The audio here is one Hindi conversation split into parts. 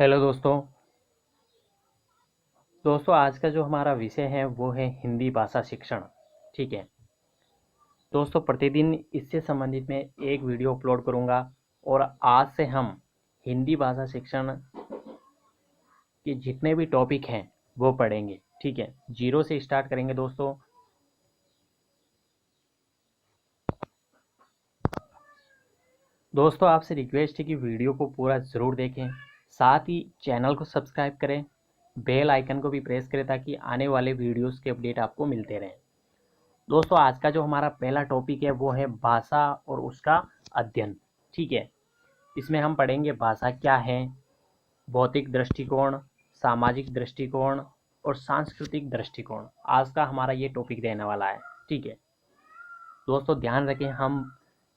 हेलो दोस्तों आज का जो हमारा विषय है वो है हिंदी भाषा शिक्षण। ठीक है दोस्तों, प्रतिदिन इससे संबंधित मैं एक वीडियो अपलोड करूंगा और आज से हम हिंदी भाषा शिक्षण के जितने भी टॉपिक हैं वो पढ़ेंगे। ठीक है, जीरो से स्टार्ट करेंगे दोस्तों। दोस्तों आपसे रिक्वेस्ट है कि वीडियो को पूरा ज़रूर देखें, साथ ही चैनल को सब्सक्राइब करें, बेल आइकन को भी प्रेस करें ताकि आने वाले वीडियोस के अपडेट आपको मिलते रहें। दोस्तों आज का जो हमारा पहला टॉपिक है वो है भाषा और उसका अध्ययन। ठीक है, इसमें हम पढ़ेंगे भाषा क्या है, भौतिक दृष्टिकोण, सामाजिक दृष्टिकोण और सांस्कृतिक दृष्टिकोण। आज का हमारा ये टॉपिक रहने वाला है। ठीक है दोस्तों, ध्यान रखें, हम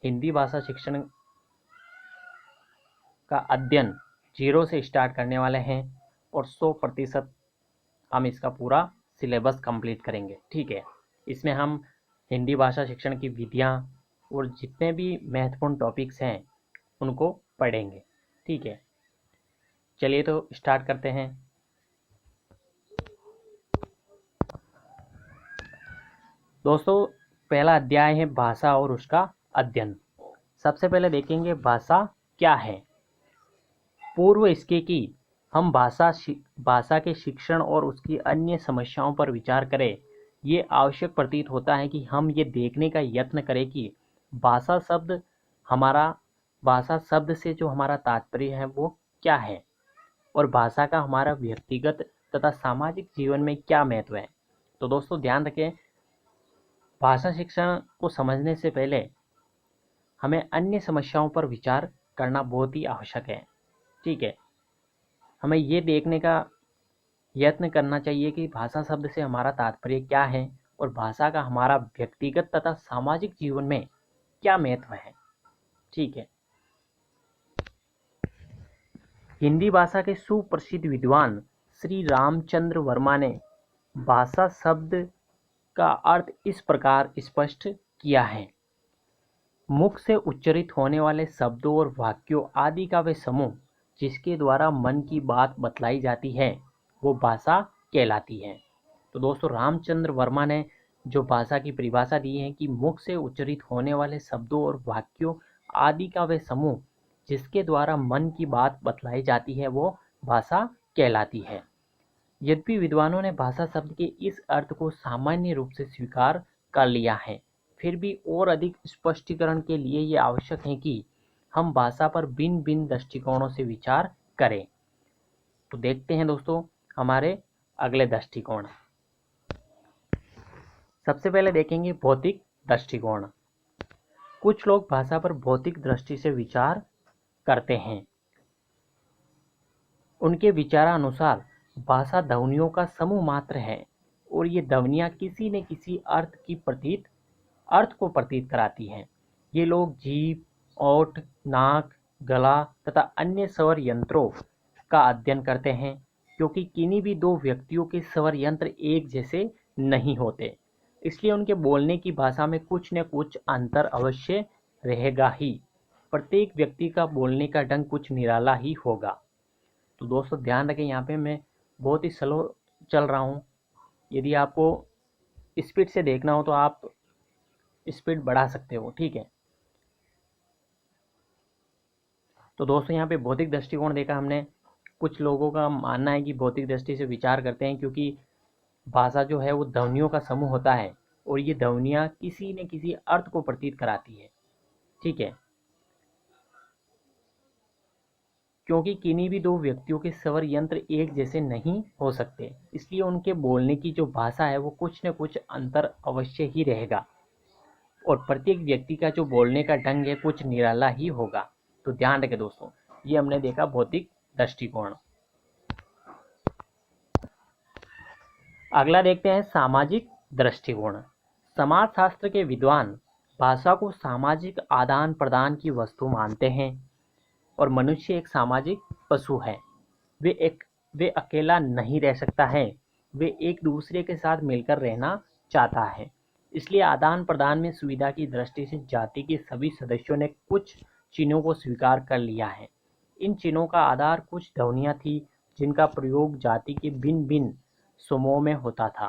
हिंदी भाषा शिक्षण का अध्ययन जीरो से स्टार्ट करने वाले हैं और 100% हम इसका पूरा सिलेबस कंप्लीट करेंगे। ठीक है, इसमें हम हिंदी भाषा शिक्षण की विधियाँ और जितने भी महत्वपूर्ण टॉपिक्स हैं उनको पढ़ेंगे। ठीक है, चलिए तो स्टार्ट करते हैं। दोस्तों पहला अध्याय है भाषा और उसका अध्ययन। सबसे पहले देखेंगे भाषा क्या है। पूर्व इसके कि हम भाषा के शिक्षण और उसकी अन्य समस्याओं पर विचार करें, ये आवश्यक प्रतीत होता है कि हम ये देखने का यत्न करें कि भाषा शब्द हमारा भाषा शब्द से जो हमारा तात्पर्य है वो क्या है और भाषा का हमारा व्यक्तिगत तथा सामाजिक जीवन में क्या महत्व है। तो दोस्तों ध्यान रखें, भाषा शिक्षण को समझने से पहले हमें अन्य समस्याओं पर विचार करना बहुत ही आवश्यक है। ठीक है, हमें ये देखने का यत्न करना चाहिए कि भाषा शब्द से हमारा तात्पर्य क्या है और भाषा का हमारा व्यक्तिगत तथा सामाजिक जीवन में क्या महत्व है। ठीक है, हिंदी भाषा के सुप्रसिद्ध विद्वान श्री रामचंद्र वर्मा ने भाषा शब्द का अर्थ इस प्रकार स्पष्ट किया है। मुख से उच्चरित होने वाले शब्दों और वाक्यों आदि का वे समूह जिसके द्वारा मन की बात बतलाई जाती है वो भाषा कहलाती है। तो दोस्तों रामचंद्र वर्मा ने जो भाषा की परिभाषा दी है कि मुख से उच्चरित होने वाले शब्दों और वाक्यों आदि का वे समूह जिसके द्वारा मन की बात बतलाई जाती है वो भाषा कहलाती है। यद्यपि विद्वानों ने भाषा शब्द के इस अर्थ को सामान्य रूप से स्वीकार कर लिया है, फिर भी और अधिक स्पष्टीकरण के लिए ये आवश्यक है कि हम भाषा पर भिन्न भिन्न दृष्टिकोणों से विचार करें। तो देखते हैं दोस्तों हमारे अगले दृष्टिकोण। सबसे पहले देखेंगे भौतिक दृष्टिकोण। कुछ लोग भाषा पर भौतिक दृष्टि से विचार करते हैं। उनके विचारानुसार भाषा ध्वनियों का समूह मात्र है और ये ध्वनियाँ किसी न किसी अर्थ को प्रतीत कराती हैं। ये लोग जीभ, ओठ, नाक, गला तथा अन्य स्वर यंत्रों का अध्ययन करते हैं, क्योंकि किन्हीं भी दो व्यक्तियों के स्वर यंत्र एक जैसे नहीं होते, इसलिए उनके बोलने की भाषा में कुछ न कुछ अंतर अवश्य रहेगा ही। प्रत्येक व्यक्ति का बोलने का ढंग कुछ निराला ही होगा। तो दोस्तों ध्यान रखें, यहाँ पे मैं बहुत ही स्लो चल रहा हूँ। यदि आपको स्पीड से देखना हो तो आप स्पीड बढ़ा सकते हो। ठीक है, तो दोस्तों यहाँ पे भौतिक दृष्टिकोण देखा हमने। कुछ लोगों का मानना है कि भौतिक दृष्टि से विचार करते हैं क्योंकि भाषा जो है वो ध्वनियों का समूह होता है और ये ध्वनियाँ किसी न किसी अर्थ को प्रतीत कराती है। ठीक है, क्योंकि किन्हीं भी दो व्यक्तियों के स्वर यंत्र एक जैसे नहीं हो सकते, इसलिए उनके बोलने की जो भाषा है वो कुछ न कुछ अंतर अवश्य ही रहेगा और प्रत्येक व्यक्ति का जो बोलने का ढंग है कुछ निराला ही होगा। तो ध्यान रखें दोस्तों, ये हमने देखा भौतिक दृष्टिकोण। अगला देखते हैं सामाजिक दृष्टिकोण। समाजशास्त्र के विद्वान भाषा को सामाजिक आदान प्रदान की वस्तु मानते हैं और मनुष्य एक सामाजिक पशु है। वे अकेला नहीं रह सकता है, वे एक दूसरे के साथ मिलकर रहना चाहता है। इसलिए आदान प्रदान में सुविधा की दृष्टि से जाति के सभी सदस्यों ने कुछ चिन्हों को स्वीकार कर लिया है। इन चिन्हों का आधार कुछ ध्वनियाँ थी जिनका प्रयोग जाति के भिन्न भिन्न समूहों में होता था।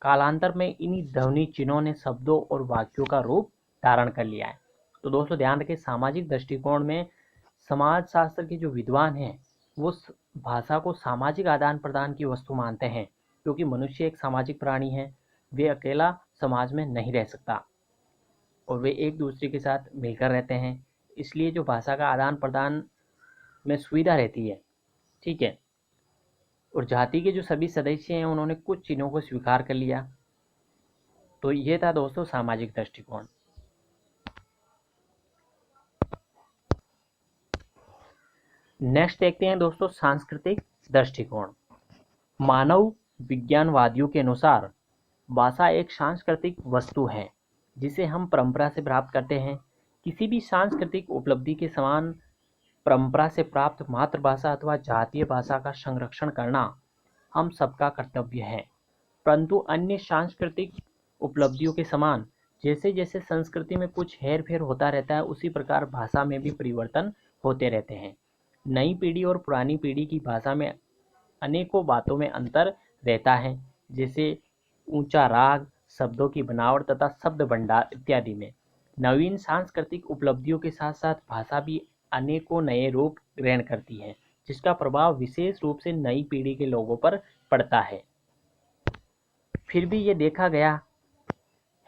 कालांतर में इन्हीं ध्वनि चिन्हों ने शब्दों और वाक्यों का रूप धारण कर लिया है। तो दोस्तों ध्यान रखें, सामाजिक दृष्टिकोण में समाज शास्त्र के जो विद्वान हैं वो भाषा को सामाजिक आदान प्रदान की वस्तु मानते हैं, क्योंकि मनुष्य एक सामाजिक प्राणी है। वे अकेला समाज में नहीं रह सकता और वे एक दूसरे के साथ मिलकर रहते हैं। इसलिए जो भाषा का आदान प्रदान में सुविधा रहती है, ठीक है। और जाति के जो सभी सदस्य हैं उन्होंने कुछ चिन्हों को स्वीकार कर लिया। तो ये था दोस्तों सामाजिक दृष्टिकोण। नेक्स्ट देखते हैं दोस्तों सांस्कृतिक दृष्टिकोण। मानव विज्ञानवादियों के अनुसार भाषा एक सांस्कृतिक वस्तु है जिसे हम परंपरा से प्राप्त करते हैं। किसी भी सांस्कृतिक उपलब्धि के समान परंपरा से प्राप्त मातृभाषा अथवा जातीय भाषा का संरक्षण करना हम सबका कर्तव्य है। परंतु अन्य सांस्कृतिक उपलब्धियों के समान जैसे जैसे संस्कृति में कुछ हेर फेर होता रहता है, उसी प्रकार भाषा में भी परिवर्तन होते रहते हैं। नई पीढ़ी और पुरानी पीढ़ी की भाषा में अनेकों बातों में अंतर रहता है, जैसे ऊंचा राग, शब्दों की बनावट तथा शब्द भंडार इत्यादि में। नवीन सांस्कृतिक उपलब्धियों के साथ साथ भाषा भी अनेकों नए रूप ग्रहण करती है, जिसका प्रभाव विशेष रूप से नई पीढ़ी के लोगों पर पड़ता है। फिर भी ये देखा गया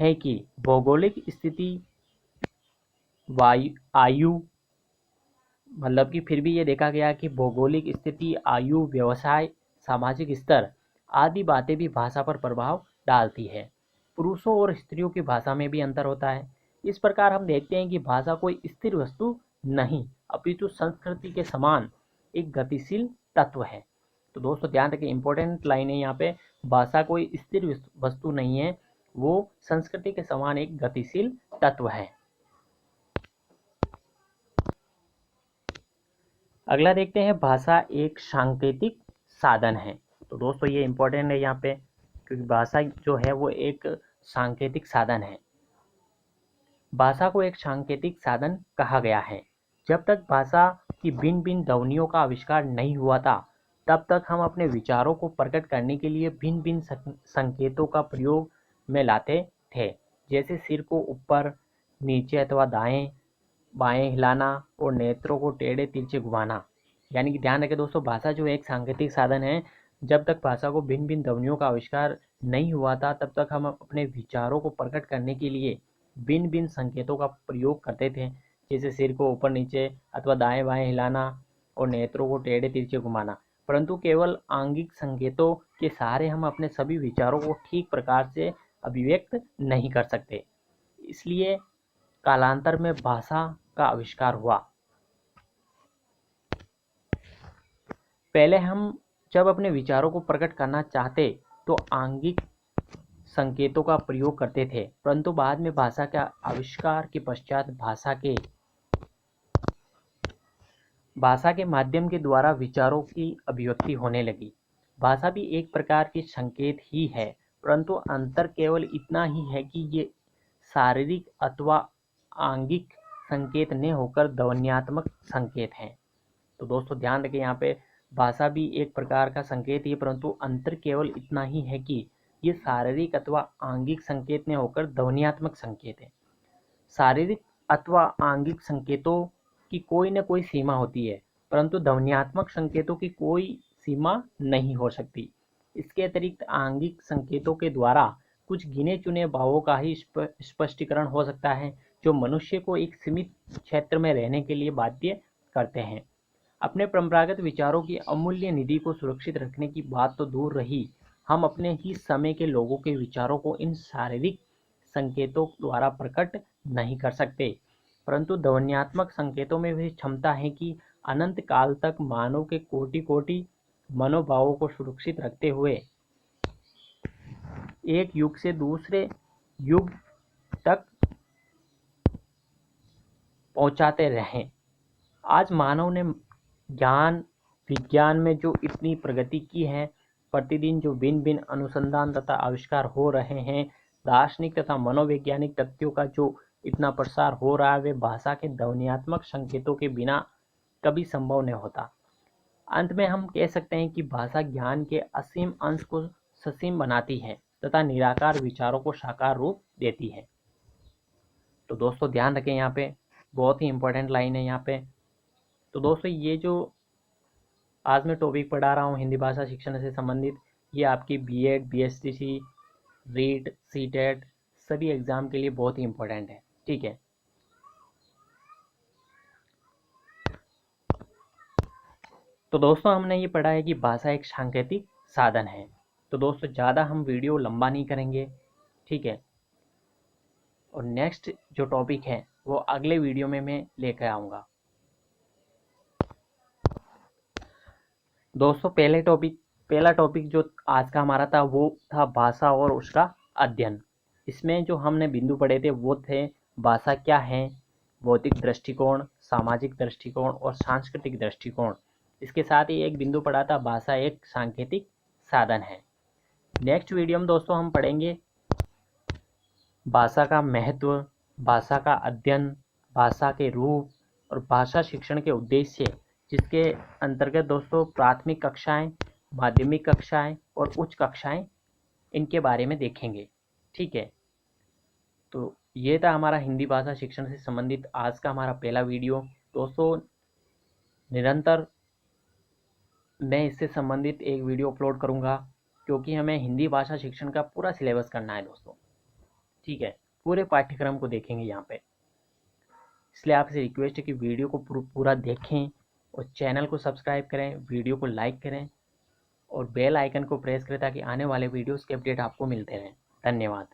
है कि भौगोलिक स्थिति, आयु, मतलब कि फिर भी ये देखा गया कि भौगोलिक स्थिति, आयु, व्यवसाय, सामाजिक स्तर आदि बातें भी भाषा पर प्रभाव डालती है। पुरुषों और स्त्रियों की भाषा में भी अंतर होता है। इस प्रकार हम देखते हैं कि भाषा कोई स्थिर वस्तु नहीं अपितु संस्कृति के समान एक गतिशील तत्व है। तो दोस्तों ध्यान रखें, इंपॉर्टेंट लाइन है यहाँ पे, भाषा कोई स्थिर वस्तु नहीं है, वो संस्कृति के समान एक गतिशील तत्व है। अगला देखते हैं, भाषा एक सांकेतिक साधन है। तो दोस्तों ये इंपॉर्टेंट है यहाँ पे, क्योंकि भाषा जो है वो एक सांकेतिक साधन है। भाषा को एक सांकेतिक साधन कहा गया है। जब तक भाषा की भिन्न भिन्न ध्वनियों का आविष्कार नहीं हुआ था, तब तक हम अपने विचारों को प्रकट करने के लिए भिन्न भिन्न संकेतों का प्रयोग में लाते थे, जैसे सिर को ऊपर, नीचे अथवा दाएं बाएं हिलाना और नेत्रों को टेढ़े तिरछे घुमाना। यानी कि ध्यान रखें दोस्तों, भाषा जो एक सांकेतिक साधन है, जब तक भाषा को भिन्न भिन्न ध्वनियों का आविष्कार नहीं हुआ था, तब तक हम अपने विचारों को प्रकट करने के लिए भिन्न भिन्न संकेतों का प्रयोग करते थे, जैसे सिर को ऊपर नीचे अथवा दाएं बाएं हिलाना और नेत्रों को टेढ़े तिरछे घुमाना। परंतु केवल आंगिक संकेतों के सहारे हम अपने सभी विचारों को ठीक प्रकार से अभिव्यक्त नहीं कर सकते। इसलिए कालांतर में भाषा का आविष्कार हुआ। पहले हम जब अपने विचारों को प्रकट करना चाहते तो आंगिक संकेतों का प्रयोग करते थे, परंतु बाद में भाषा के आविष्कार के पश्चात भाषा के माध्यम के द्वारा विचारों की अभिव्यक्ति होने लगी। भाषा भी एक प्रकार की संकेत ही है, परंतु अंतर केवल इतना ही है कि ये शारीरिक अथवा आंगिक संकेत न होकर ध्वन्यात्मक संकेत हैं। तो दोस्तों ध्यान रखें, यहाँ पे भाषा भी एक प्रकार का संकेत ही, परंतु अंतर केवल इतना ही है कि ये शारीरिक अथवा आंगिक संकेत न होकर ध्वन्यात्मक संकेत है। शारीरिक अथवा आंगिक संकेतों की कोई न कोई सीमा होती है, परंतु ध्वन्यात्मक संकेतों की कोई सीमा नहीं हो सकती। इसके अतिरिक्त आंगिक संकेतों के द्वारा कुछ गिने चुने भावों का ही स्पष्टीकरण हो सकता है, जो मनुष्य को एक सीमित क्षेत्र में रहने के लिए बाध्य करते हैं। अपने परंपरागत विचारों की अमूल्य निधि को सुरक्षित रखने की बात तो दूर रही, हम अपने ही समय के लोगों के विचारों को इन शारीरिक संकेतों द्वारा प्रकट नहीं कर सकते, परंतु ध्वन्यात्मक संकेतों में भी क्षमता है कि अनंत काल तक मानव के कोटि कोटि मनोभावों को सुरक्षित रखते हुए एक युग से दूसरे युग तक पहुंचाते रहें। आज मानव ने ज्ञान विज्ञान में जो इतनी प्रगति की है, प्रतिदिन जो भिन्न भिन्न अनुसंधान तथा आविष्कार हो रहे हैं, दार्शनिक तथा मनोवैज्ञानिक तथ्यों का जो इतना प्रसार हो रहा है, वे भाषा के ध्वन्यात्मक संकेतों के बिना कभी संभव नहीं होता। अंत में हम कह सकते हैं कि भाषा ज्ञान के असीम अंश को ससीम बनाती है तथा निराकार विचारों को साकार रूप देती है। तो दोस्तों ध्यान रखें, यहाँ पे बहुत ही इंपॉर्टेंट लाइन है यहाँ पे। तो दोस्तों ये जो आज मैं टॉपिक पढ़ा रहा हूँ हिंदी भाषा शिक्षण से संबंधित, ये आपकी बीएड, बीएसटीसी, रीट, सीटेट सभी एग्जाम के लिए बहुत ही इंपॉर्टेंट है। ठीक है, तो दोस्तों हमने ये पढ़ा है कि भाषा एक सांकेतिक साधन है। तो दोस्तों ज़्यादा हम वीडियो लंबा नहीं करेंगे, ठीक है। और नेक्स्ट जो टॉपिक है वो अगले वीडियो में मैं लेकर आऊँगा। दोस्तों पहला टॉपिक जो आज का हमारा था वो था भाषा और उसका अध्ययन। इसमें जो हमने बिंदु पढ़े थे वो थे भाषा क्या है, भौतिक दृष्टिकोण, सामाजिक दृष्टिकोण और सांस्कृतिक दृष्टिकोण। इसके साथ ही एक बिंदु पढ़ा था भाषा एक सांकेतिक साधन है। नेक्स्ट वीडियो में दोस्तों हम पढ़ेंगे भाषा का महत्व, भाषा का अध्ययन, भाषा के रूप और भाषा शिक्षण के उद्देश्य, जिसके अंतर्गत दोस्तों प्राथमिक कक्षाएं, माध्यमिक कक्षाएं और उच्च कक्षाएं, इनके बारे में देखेंगे। ठीक है, तो ये था हमारा हिंदी भाषा शिक्षण से संबंधित आज का हमारा पहला वीडियो। दोस्तों निरंतर मैं इससे संबंधित एक वीडियो अपलोड करूँगा, क्योंकि हमें हिंदी भाषा शिक्षण का पूरा सिलेबस करना है दोस्तों। ठीक है, पूरे पाठ्यक्रम को देखेंगे यहाँ पे, इसलिए आपसे रिक्वेस्ट है कि वीडियो को पूरा देखें और चैनल को सब्सक्राइब करें, वीडियो को लाइक करें और बेल आइकन को प्रेस करें ताकि आने वाले वीडियोस के अपडेट आपको मिलते रहें। धन्यवाद।